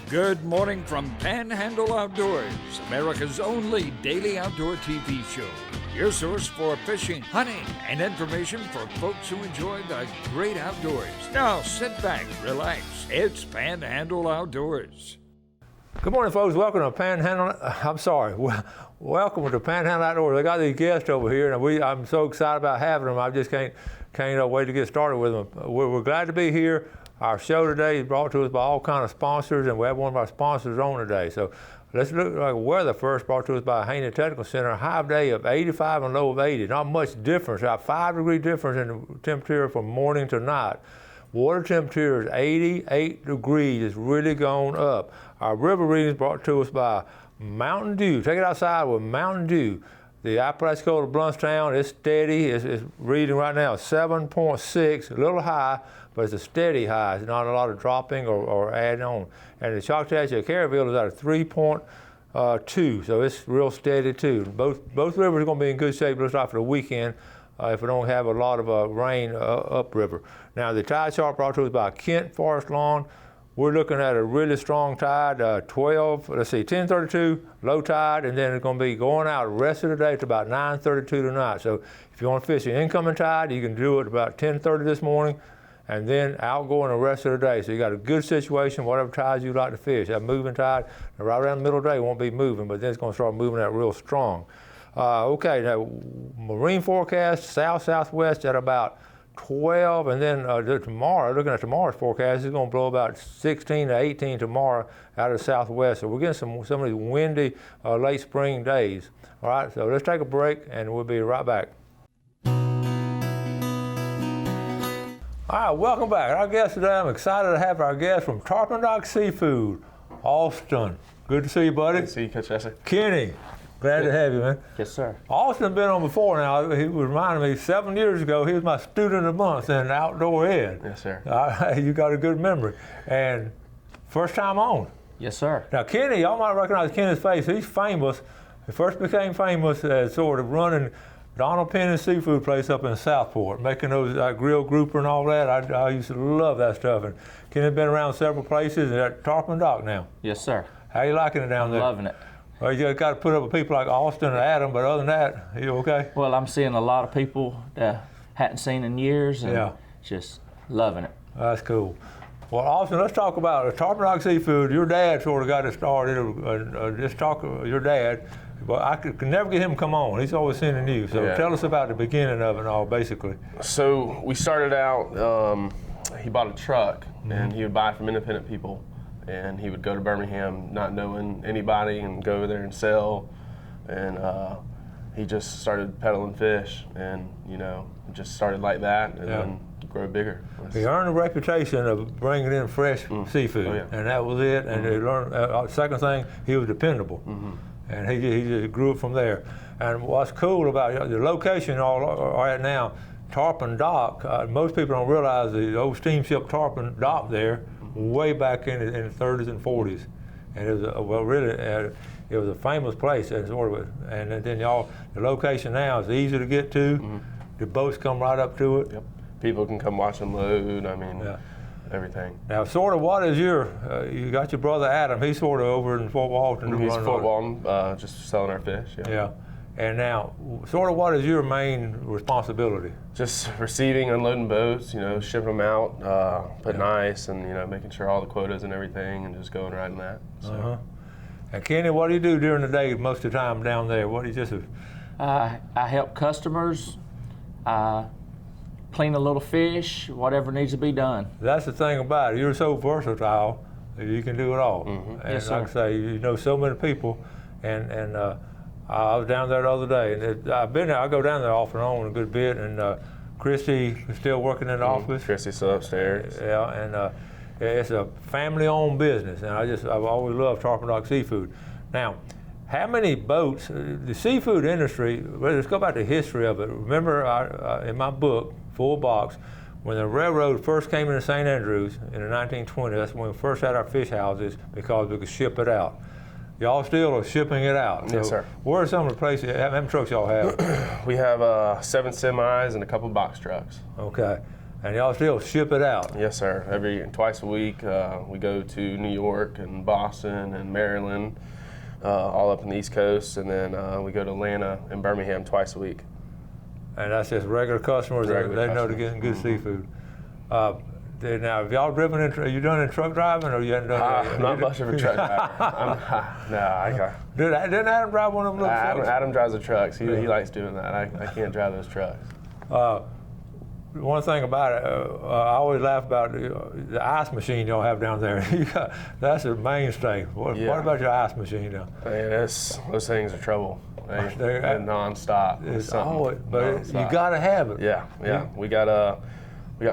Good morning from Panhandle Outdoors, America's only daily outdoor TV show. Your source for fishing, hunting, and information for folks who enjoy the great outdoors. Now sit back, relax. It's Panhandle Outdoors. Good morning, folks. Welcome to Panhandle. Welcome to Panhandle Outdoors. I got these guests over here, and I'm so excited about having them. I just can't wait to get started with them. We're glad to be here. Our show today is brought to us by all kinds of sponsors, and we have one of our sponsors on today. So let's look at weather first, brought to us by Panhandle Technical Center. A high of day of 85 and low of 80. Not much difference, about 5-degree difference in the temperature from morning to night. Water temperature is 88 degrees. It's really gone up. Our river readings brought to us by Mountain Dew. Take it outside with Mountain Dew. The Apalachicola Bluntstown is steady. It's reading right now 7.6, a little high, but it's a steady high. It's not a lot of dropping or adding on. And the Choctawhatchee Caryville is at a 3.2, so it's real steady too. Both rivers are going to be in good shape, looks like, for the weekend if we don't have a lot of rain upriver. Now the tide chart brought to us by Kent Forest Lawn. We're looking at a really strong tide, 10:32, low tide, and then it's going to be going out the rest of the day to about 9:32 tonight. So if you want to fish the incoming tide, you can do it about 10:30 this morning, and then outgoing the rest of the day. So you got a good situation, whatever tides you like to fish. That moving tide, right around the middle of the day, won't be moving, but then it's going to start moving out real strong. Okay, now marine forecast, south-southwest at about 12, and then tomorrow, looking at tomorrow's forecast, it's going to blow about 16 to 18 tomorrow out of the southwest. So we're getting some of these windy late spring days. All right, so let's take a break, and we'll be right back. All right, welcome back. Our guest today, I'm excited to have our guest from Tarpon Dock Seafood, Austin. Good to see you, buddy. Good to see you, Coach Jesse. Kenny. Glad to have you, man. Yes, sir. Austin been on before now. He was reminding me 7 years ago, he was my student of the month in outdoor ed. Yes, sir. You got a good memory. And first time on. Yes, sir. Now, Kenny, y'all might recognize Kenny's face. He's famous. He first became famous as sort of running Donald Penny's seafood place up in Southport, making those grill grouper and all that. I used to love that stuff. And Kenny's been around several places and at Tarpon Dock now. Yes, sir. How you liking it down there? Loving it. Well, you got to put up with people like Austin and Adam, but other than that, you okay? Well, I'm seeing a lot of people that hadn't seen in years, and just loving it. That's cool. Well, Austin, let's talk about Tarpon Dock Seafood. Your dad sort of got it started. Just talk your dad, but I could never get him to come on. He's always sending you. So tell us about the beginning of it all, basically. So we started out. He bought a truck, and he would buy it from independent people. And he would go to Birmingham not knowing anybody and go over there and sell. And he just started peddling fish, and just started like that, and then grow bigger. He earned a reputation of bringing in fresh seafood, and that was it. And he learned, second thing, he was dependable. And he just grew it from there. And what's cool about the location all right now, Tarpon Dock, most people don't realize the old steamship Tarpon Dock there, way back in the 30s and 40s, and it was it was a famous place, and then the location now is easy to get to. The boats come right up to it. Yep. People can come watch them load. I mean, everything. Now, sort of, what is you got your brother Adam? He's sort of over in Fort Walton. He's Fort Walton, just selling our fish. Yeah. And now, sort of, what is your main responsibility? Just receiving, unloading boats, shipping them out, putting ice, and making sure all the quotas and everything, and just going right in that. So. And Kenny, what do you do during the day most of the time down there? What do you just? I help customers, clean a little fish, whatever needs to be done. That's the thing about it. You're so versatile that you can do it all. And yes, like I say, you know so many people, and I was down there the other day, and I've been there. I go down there off and on a good bit, and Christy is still working in the office. Christy's still upstairs. Yeah, and it's a family-owned business, and I've always loved Tarpon Dock Seafood. Now, how many boats? The seafood industry. Let's go back to the history of it. Remember, in my book, Full Box, when the railroad first came into St. Andrews in the 1920s, that's when we first had our fish houses because we could ship it out. Y'all still are shipping it out. Yes, sir. Where are some of the places, how many trucks y'all have? We have 7 semis and a couple box trucks. Okay. And y'all still ship it out? Yes, sir. Twice a week, we go to New York and Boston and Maryland, all up in the East Coast, and then we go to Atlanta and Birmingham twice a week. And that's just regular customers. They know they're getting good seafood. Now, have y'all driven in? Are you done in truck driving, or you haven't done that? Not much of a truck driver. Didn't Adam drive one of them little trucks? Adam drives the trucks. He likes doing that. I can't drive those trucks. One thing about it, I always laugh about the ice machine y'all have down there. That's a mainstay. What about your ice machine now? Man, those things are trouble. They're nonstop. It's always, but you got to have it. Yeah. We got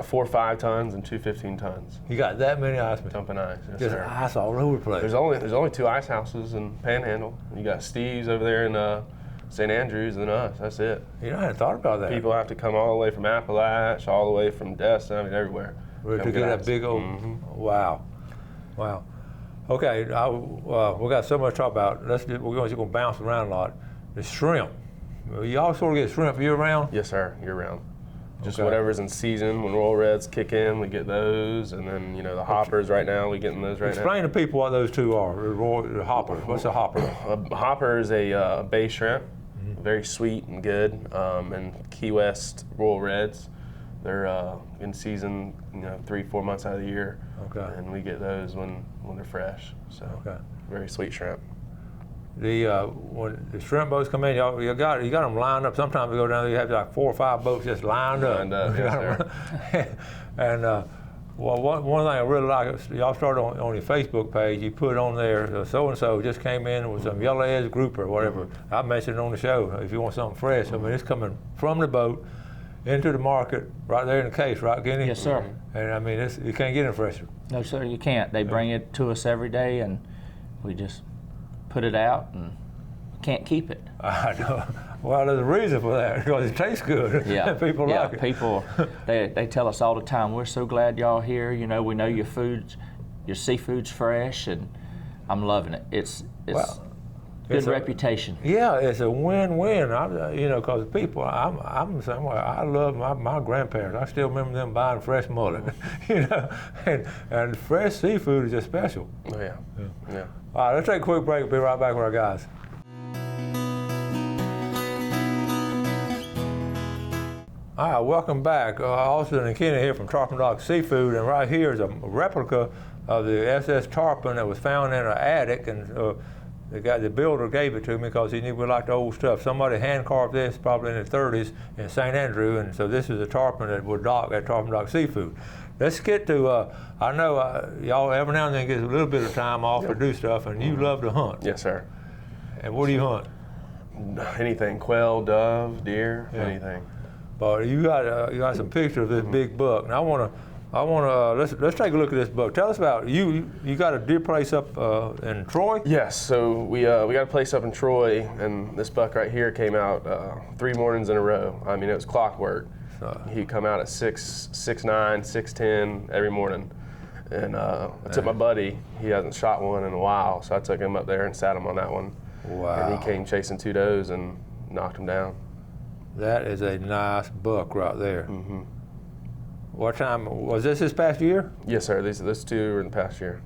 4 5-tons and 2 15-tons. You got that many ice machines? Dumping ice. Yes, just sir. Ice all over the place. There's only 2 ice houses in Panhandle. You got Steve's over there in St. Andrews and us. That's it. You know, I hadn't thought about that. People have to come all the way from Appalachia, all the way from Destin, everywhere. To get that big old, wow. Okay, we got so much to talk about. We're going to bounce around a lot. The shrimp. Y'all sort of get shrimp year round? Yes, sir, year round. Just whatever's in season. When Royal Reds kick in, we get those, and then the hoppers right now, we getting those right now. Explain to people what those two are. The hopper. What's a hopper? A hopper is a bay shrimp, very sweet and good. And Key West Royal Reds, they're in season, 3-4 months out of the year. Okay. And we get those when they're fresh. So very sweet shrimp. When the shrimp boats come in, you got them lined up. Sometimes we go down there, you have like 4 or 5 boats just lined up. Yes, and one thing I really like, y'all started on your Facebook page. You put on there, so and so just came in with some yellow edge grouper or whatever. I mentioned it on the show. If you want something fresh, I mean it's coming from the boat into the market right there in the case, right, Kenny? Yes, sir. And I mean you can't get it fresher. No, sir, you can't. They bring it to us every day, and we just put it out and can't keep it. I know. Well, there's a reason for that, because it tastes good. Yeah. People like it. People, they tell us all the time, we're so glad y'all here. We know your seafood's fresh, and I'm loving it. It's good reputation. Yeah, it's a win-win. Because people, I'm the same way. I love my grandparents. I still remember them buying fresh mullet. And fresh seafood is just special. Oh yeah. All right, let's take a quick break. We'll be right back with our guys. All right, welcome back. Austin and Kenny here from Tarpon Dock Seafood, and right here is a replica of the SS Tarpon that was found in an attic, and the builder gave it to me because he knew we liked the old stuff. Somebody hand carved this probably in the 30s in St. Andrew, and so this is a tarpon that would dock at Tarpon Dock Seafood. Let's get to, I know y'all every now and then get a little bit of time off to do stuff, and you love to hunt. Yes, sir. And what do you hunt? Anything, quail, dove, deer, anything. But you got some pictures of this big buck, and I want to let's take a look at this buck. Tell us about you. You got a deer place up in Troy? Yes. So we got a place up in Troy, and this buck right here came out 3 mornings in a row. I mean, it was clockwork. He'd come out at 6'9", 6'10" every morning, and I took my buddy. He hasn't shot one in a while, so I took him up there and sat him on that one. Wow. And he came chasing 2 does and knocked him down. That is a nice buck right there. Mm-hmm. What time was this past year? Yes, sir. These 2 were in the past year.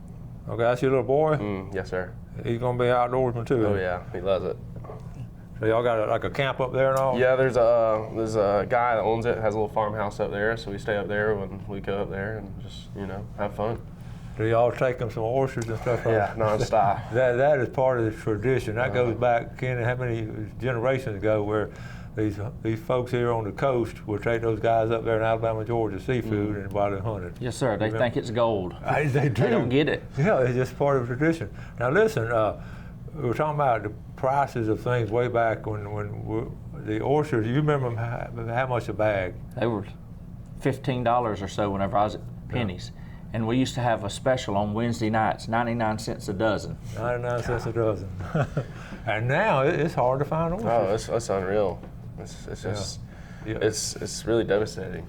Okay, that's your little boy? Yes, sir. He's gonna be outdoorsman too. Oh yeah, he loves it. So y'all got like a camp up there and all? Yeah, there's a guy that owns it, has a little farmhouse up there, so we stay up there when we go up there and just have fun. Do y'all take them some oysters and stuff? Yeah, nonstop. That is part of the tradition. That goes back, Kenny, how many generations ago, where these folks here on the coast would take those guys up there in Alabama, Georgia, seafood, and while they hunted. Yes, sir. They think it's gold. They do. They don't get it. Yeah, it's just part of the tradition. Now listen, we were talking about the prices of things way back when the oysters. You remember how much a bag? They were $15 or so whenever I was at Penny's. And we used to have a special on Wednesday nights, 99 cents a dozen. 99 cents a dozen. And now it's hard to find oysters. Oh, it's unreal. It's just, it's really devastating.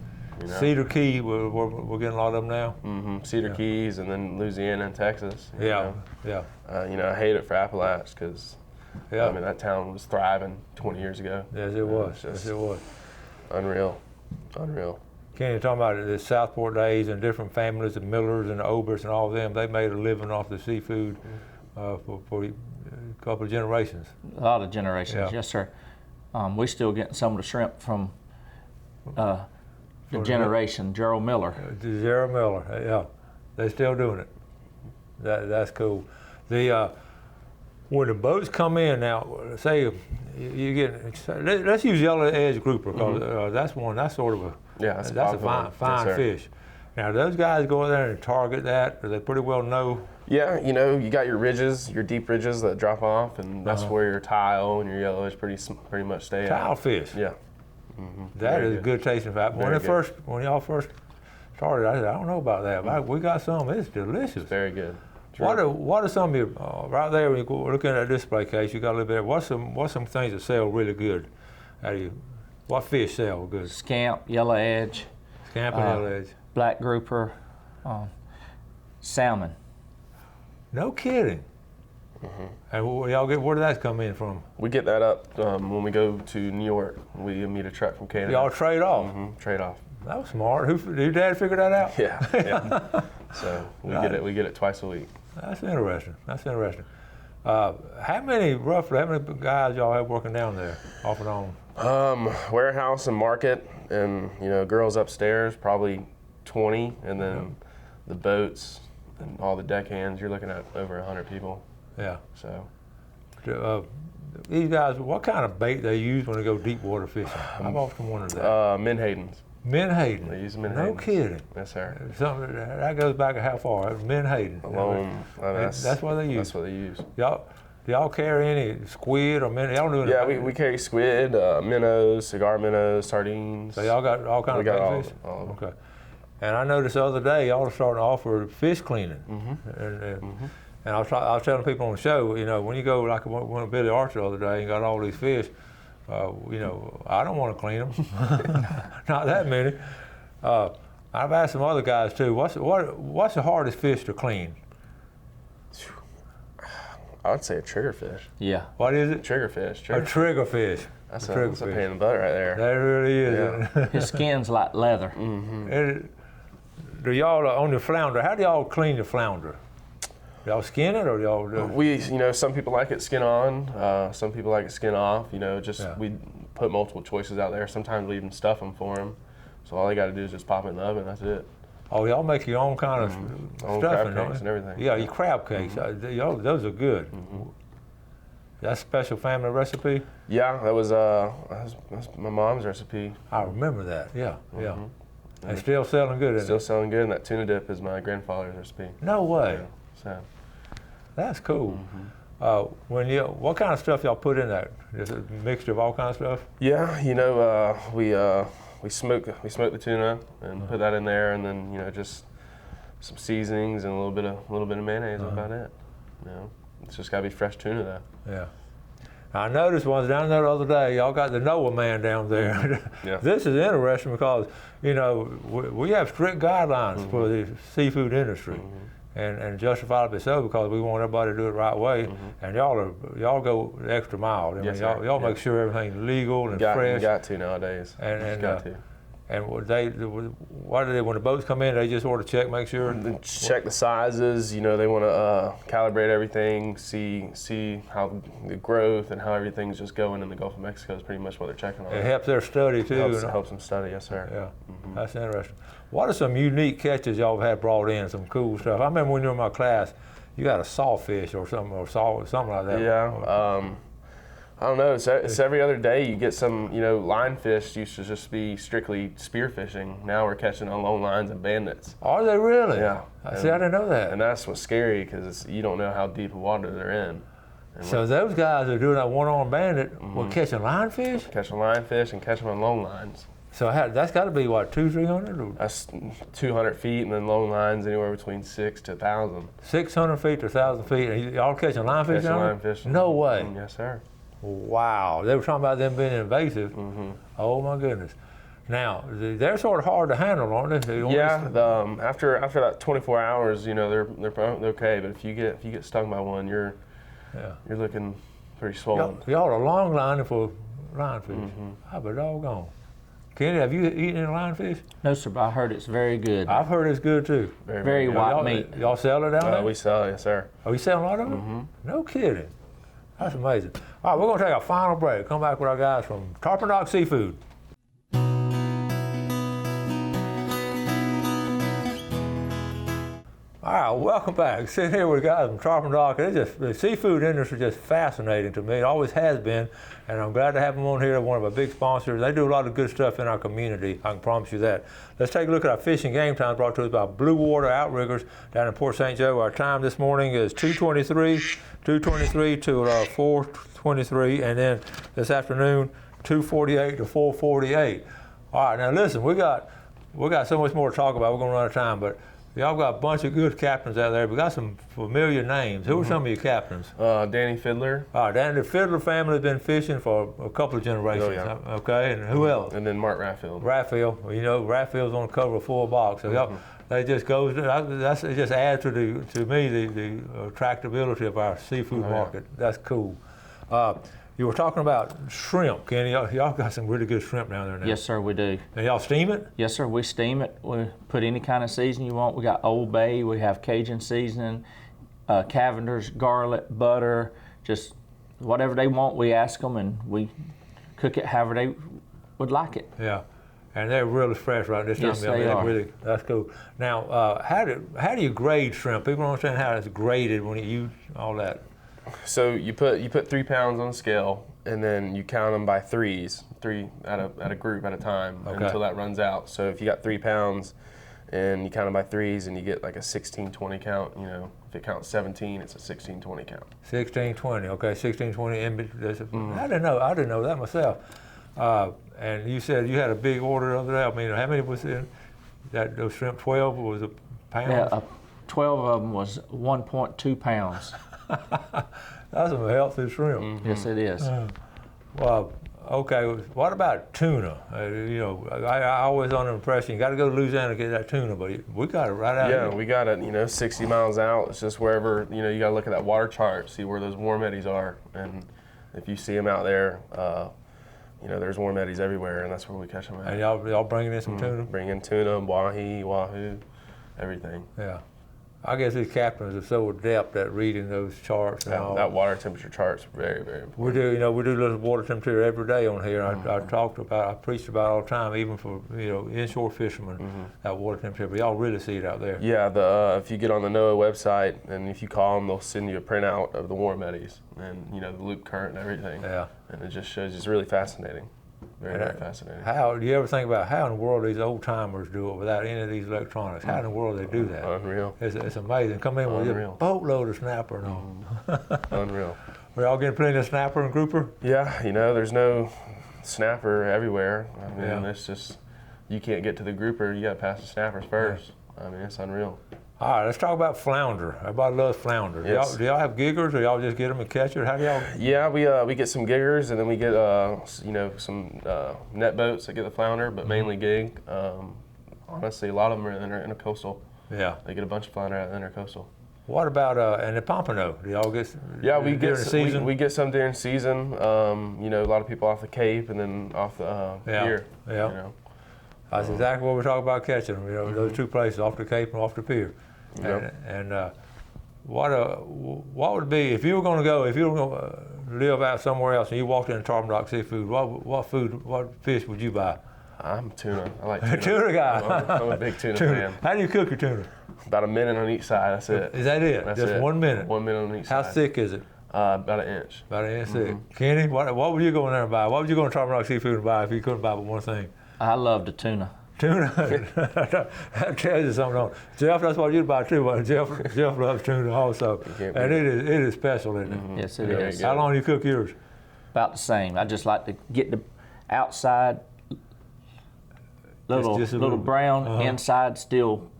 Cedar Key, we're getting a lot of them now. Mm-hmm. Cedar Keys, and then Louisiana and Texas. Yeah. I hate it for Appalachia because I mean that town was thriving 20 years ago. Yes, it was. Yes, it was. Unreal. Kenny talking about the Southport days and different families, the Millers and the Obers and all of them. They made a living off the seafood for a couple of generations. A lot of generations, Yeah. yes, sir. We still getting some of the shrimp from the generation, Gerald Miller. Gerald Miller, yeah, they still doing it. That's cool. The when the boats come in now, say you get, let's use yellow edge grouper because that's sort of a that's a fine Yes, fish. Now those guys go in there and target that, or they pretty well know. Yeah, you know, you got your ridges, your deep ridges that drop off, and that's where your tile and your yellow edge pretty much stay at. Tile fish. Yeah. That is a good tasting fish. When y'all first started, I said, I don't know about that, but we got some. It's delicious. Very good. What are some of your right there when you go looking at that display case? You got a little bit. What's some things that sell really good? What fish sell good? Scamp, yellow edge, Scamp and yellow edge. black grouper, salmon. No kidding. And where did that come in from? We get that up when we go to New York. We meet a truck from Canada. Y'all trade off. Trade off. That was smart. Did your dad figure that out? Yeah. So we get it twice a week. That's interesting. How many guys y'all have working down there, off and on? Warehouse and market, and girls upstairs, probably 20, and then the boats and all the deckhands. You're looking at over 100 people. Yeah. So. These guys, what kind of bait they use when they go deep water fishing? I've often wondered that. Menhadens. Menhaden. They use Menhadens. No kidding. Yes, sir. Something that goes back how far? Menhaden. Alone. That's what they use. That's what they use. Do y'all carry any squid or minnow? Y'all doing? Yeah, we carry squid, minnows, cigar minnows, sardines. So y'all got all kinds of bait fish? All of them. Okay. And I noticed the other day y'all are starting to offer fish cleaning. And I was telling people on the show, when you go like one of Billy Archer the other day and got all these fish, I don't want to clean them. Not that many. I've asked some other guys too. What's the hardest fish to clean? I would say a triggerfish. Yeah. What is it? Triggerfish. A triggerfish. That's a pain in the butt right there. That really is. Yeah. His skin's like leather. Do y'all on the flounder? How do y'all clean the flounder? Y'all skin it or y'all do? We, some people like it skin on. Some people like it skin off. We put multiple choices out there. Sometimes we even stuff them for them. So all they got to do is just pop it in the oven. That's it. Oh, y'all make your own kind of Own stuffing, crab cakes and everything. Yeah, your crab cakes. Those are good. That's a special family recipe? Yeah, that's my mom's recipe. I remember that. Yeah. And still selling good, isn't Still it? selling good, and that tuna dip is my grandfather's recipe. No way. Yeah, so. That's cool. What kind of stuff y'all put in that? Is it a mixture of all kinds of stuff? Yeah, we smoke the tuna and put that in there, and then just some seasonings and a little bit of mayonnaise. That's about it. It's just gotta be fresh tuna though. Yeah. I noticed ones down there the other day. Y'all got the Noah man down there. Yeah. This is interesting because we have strict guidelines for the seafood industry. And justifiably so, because we want everybody to do it the right way. And y'all go the extra mile. Yes, y'all make sure everything's legal and fresh. You got to nowadays. And when the boats come in, they just order check, make sure. Check the sizes. They want to calibrate everything, see how the growth and how everything's just going in the Gulf of Mexico is pretty much what they're checking on. It helps their study too. Helps them study, yes sir. Yeah, that's interesting. What are some unique catches y'all have had brought in? Some cool stuff. I remember when you were in my class, you got a sawfish or something like that. Yeah. I don't know. It's every other day you get some. Linefish used to just be strictly spearfishing. Now we're catching on long lines and bandits. Are they really? Yeah. See, I didn't know that. And that's what's scary because you don't know how deep of water they're in. So those guys are doing that one-armed bandit, catching lionfish? Catching lionfish and catching on long lines. So that's got to be what, 200-300? That's 200 feet, and then long lines anywhere between 6 to 1,000. 600 feet to 1,000 feet, and y'all catching lionfish down there? Lionfish. No way. Yes, sir. Wow, they were talking about them being invasive. Oh my goodness. Now they're sort of hard to handle, aren't they? Yeah. After that 24 hours, they're okay. But if you get stung by one, you're looking pretty swollen. Y'all are long lining for lionfish. I be doggone. Kenny, have you eaten any lionfish? No, sir, but I heard it's very good. I've heard it's good too. Very white meat. Y'all sell it down there? We sell it, yes, sir. Are you selling a lot of it? No kidding. That's amazing. All right, we're going to take a final break. Come back with our guys from Tarpon Dock Seafood. All right, welcome back. Sitting here with guys from Tarpon Dock. The seafood industry is just fascinating to me. It always has been, and I'm glad to have them on here. They're one of our big sponsors. They do a lot of good stuff in our community. I can promise you that. Let's take a look at our fishing game times brought to us by Blue Water Outriggers down in Port St. Joe. Our time this morning is 2:23 to 4:23, and then this afternoon 2:48 to 4:48. All right, now listen, we got so much more to talk about. We're going to run out of time, but y'all got a bunch of good captains out there. We got some familiar names. Who are some of your captains? Danny Fiddler. Danny, the Fiddler family has been fishing for a couple of generations. Oh, yeah. Okay, and who else? And then Mark Ratfield. Ratfield. Well, you know, Ratfield's on the cover of Full Box. So y'all, they just goes. It just adds to me the attractability of our seafood market. That's cool. You were talking about shrimp, Kenny. Y'all got some really good shrimp down there now. Yes, sir, we do. And y'all steam it? Yes, sir, we steam it. We put any kind of seasoning you want. We got Old Bay, we have Cajun seasoning, Cavender's, garlic, butter, just whatever they want, we ask them, and we cook it however they would like it. Yeah, and they're really fresh right this time. Yes, they are. Really, that's cool. Now, how do you grade shrimp? People don't understand how it's graded when you use all that. So you put 3 pounds on the scale, and then you count them by threes, three at a group at a time until that runs out. So if you got 3 pounds, and you count them by threes, and you get like a 16-20 count. You know, if it counts 17, it's a 16-20 count. 16-20. Okay, 16-20. I didn't know that myself. And you said you had a big order over there. I mean, how many was in that? Those shrimp, 12 was a pound. Yeah, 12 of them was 1.2 pounds. That's some healthy shrimp. Yes, it is. Well, okay. What about tuna? You know, I always under the impression you got to go to Louisiana to get that tuna, but we got it right out here. Yeah, we got it. 60 miles out. It's just wherever. You got to look at that water chart, see where those warm eddies are, and if you see them out there, there's warm eddies everywhere, and that's where we catch them at. And y'all bringing in some tuna? Bring in tuna, wahi, wahoo, everything. Yeah. I guess these captains are so adept at reading those charts and all. That water temperature chart's very, very important. We do little water temperature every day on here. I preached about it all the time, even for inshore fishermen, that water temperature. But y'all really see it out there. Yeah, if you get on the NOAA website and if you call them, they'll send you a printout of the warm eddies and the loop current and everything. Yeah. And it just shows. It's really fascinating. Very fascinating. How do you ever think about how in the world these old timers do it without any of these electronics? How in the world they do that? Unreal. It's amazing. Come in with a boatload of snapper and all. Unreal. Are y'all getting plenty of snapper and grouper? Yeah, there's no snapper everywhere. I mean, it's just you can't get to the grouper. You got to pass the snappers first. Yeah. I mean, it's unreal. All right, let's talk about flounder. Everybody loves flounder. Yes. Do y'all have giggers, or y'all just get them and catch it? How do y'all? Yeah, we get some giggers, and then we get some net boats that get the flounder, but mainly gig. Honestly, a lot of them are intercoastal. Yeah. They get a bunch of flounder out of intercoastal. What about and the pompano? Do y'all get? Yeah, we get season. We get some during season. A lot of people off the Cape and then off the pier. Yeah. That's exactly what we're talking about catching them. Those two places, off the Cape and off the pier. Yep. And what would it be if you were going to live out somewhere else and you walked into Tarpon Dock Seafood? What fish would you buy? I'm tuna. I like tuna. Tuna guy. I'm a big tuna fan. How do you cook your tuna? About a minute on each side. That's it. Is that it? That's Just it. 1 minute. 1 minute on each side. How thick is it? About an inch. About an inch thick. Kenny, what would you go in there and buy? What would you go to Tarpon Dock Seafood and buy if you couldn't buy but one thing? I love the tuna. Tuna? That tells you something. Don't. Jeff, that's what you'd buy too, but Jeff loves tuna also. And it is special, isn't it? Yes, it is. How long do you cook yours? About the same. I just like to get the outside little brown, inside still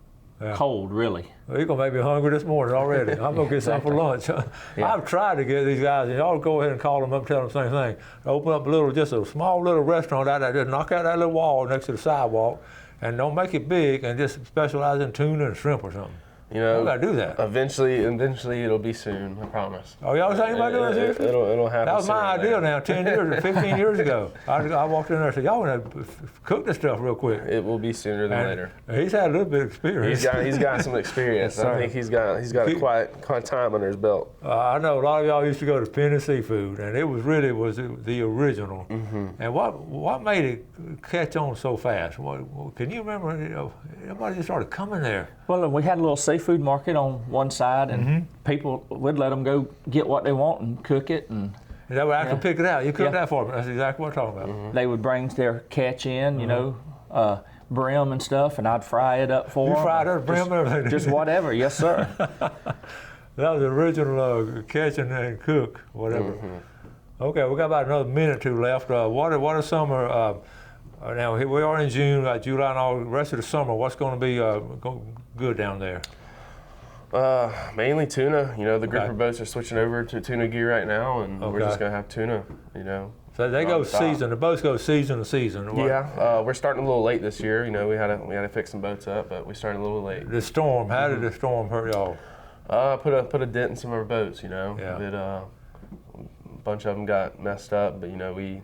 cold, really. Well, you're going to make me hungry this morning already. I'm going to get something for lunch. I've tried to get these guys, and y'all go ahead and call them up and tell them the same thing. Open up just a small little restaurant out there, just knock out that little wall next to the sidewalk, and don't make it big, and just specialize in tuna and shrimp or something. You know, We gotta do that. Eventually it'll be soon. I promise. Oh, y'all was thinking about doing this? It'll happen. That was my sooner idea than now, 10 years or 15 years ago. I walked in there and said, y'all want to cook this stuff real quick. It will be sooner than And later. He's had a little bit of experience. He's got some experience. Yes, I sir. think he's got a quite time under his belt. I know a lot of y'all used to go to Penny Seafood, and it was the original. And what made it catch on so fast? Can you remember? Everybody just started coming there. Well, we had a little seafood market on one side, and people would let them go get what they want and cook it, and That would actually pick it out. You cooked Yeah. that for me. That's exactly what I'm talking about. they would bring their catch in, you know, brim and stuff, and I'd fry it up for You them. fried her, brim, everything. Just whatever, yes, sir. That was the original catch and cook, whatever. Okay, we got about another minute or two left. What are summer? Now here we are in June, July, and all the rest of the summer. What's going to be good down there? Mainly tuna. You know, the grouper Okay. boats are switching over to tuna gear right now, and we're Okay. just gonna have tuna. You know. So they go nonstop. season. The boats go season to season. What- Yeah, we're starting a little late this year. You know, we had to fix some boats up, but we started a little late. The storm. How did the storm hurt y'all? Put a dent in some of our boats. You know, Yeah. a bunch of them got messed up, but you know we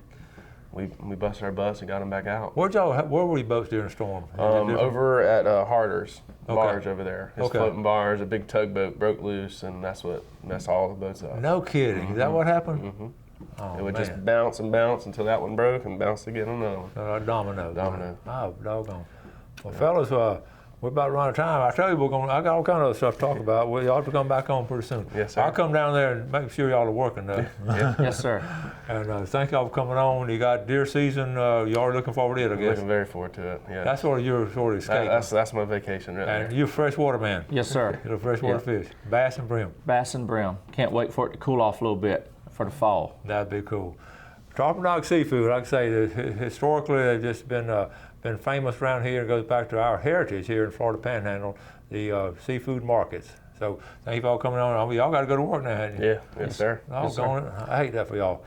busted our butts and got them back out. Where were your boats during the storm? Over at Harder's Okay. barge over there. His Okay. floating barge, a big tugboat broke loose, and that's what messed all the boats up. No kidding. Is that what happened? Oh, It would man. just bounce and bounce until that one broke and bounce again on another one. Domino. Domino. Oh, doggone. Well, fellas, we're about to run out of time. I tell you, I got all kind of stuff to talk about. Y'all have to come back on pretty soon. Yes, sir. I'll come down there and make sure y'all are working though. Yes, sir. And thank y'all for coming on. You got deer season. Y'all are looking forward to it, I guess. Looking very forward to it. Yeah. That's sort of your sort of escape. That's my vacation right And there. you're a freshwater man. Yes, sir. You're a freshwater fish. Bass and brim. Bass and brim. Can't wait for it to cool off a little bit for the fall. That'd be cool. Tarpon Dog Seafood, like I say, historically they've just been famous around here. It goes back to our heritage here in Florida Panhandle, the seafood markets. So thank you for all coming on. Y'all got to go to work now, haven't you? Yeah, yes, sir. Yes, sir. Doggone it. I hate that for y'all.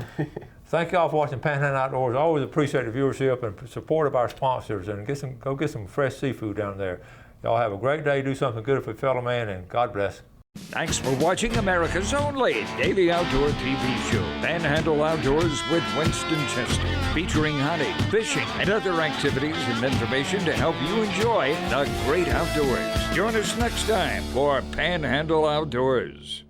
Thank y'all for watching Panhandle Outdoors. I always appreciate the viewership and support of our sponsors, and go get some fresh seafood down there. Y'all have a great day. Do something good for your fellow man, and God bless. Thanks for watching America's only daily outdoor TV show, Panhandle Outdoors with Winston Chester, featuring hunting, fishing, and other activities and information to help you enjoy the great outdoors. Join us next time for Panhandle Outdoors.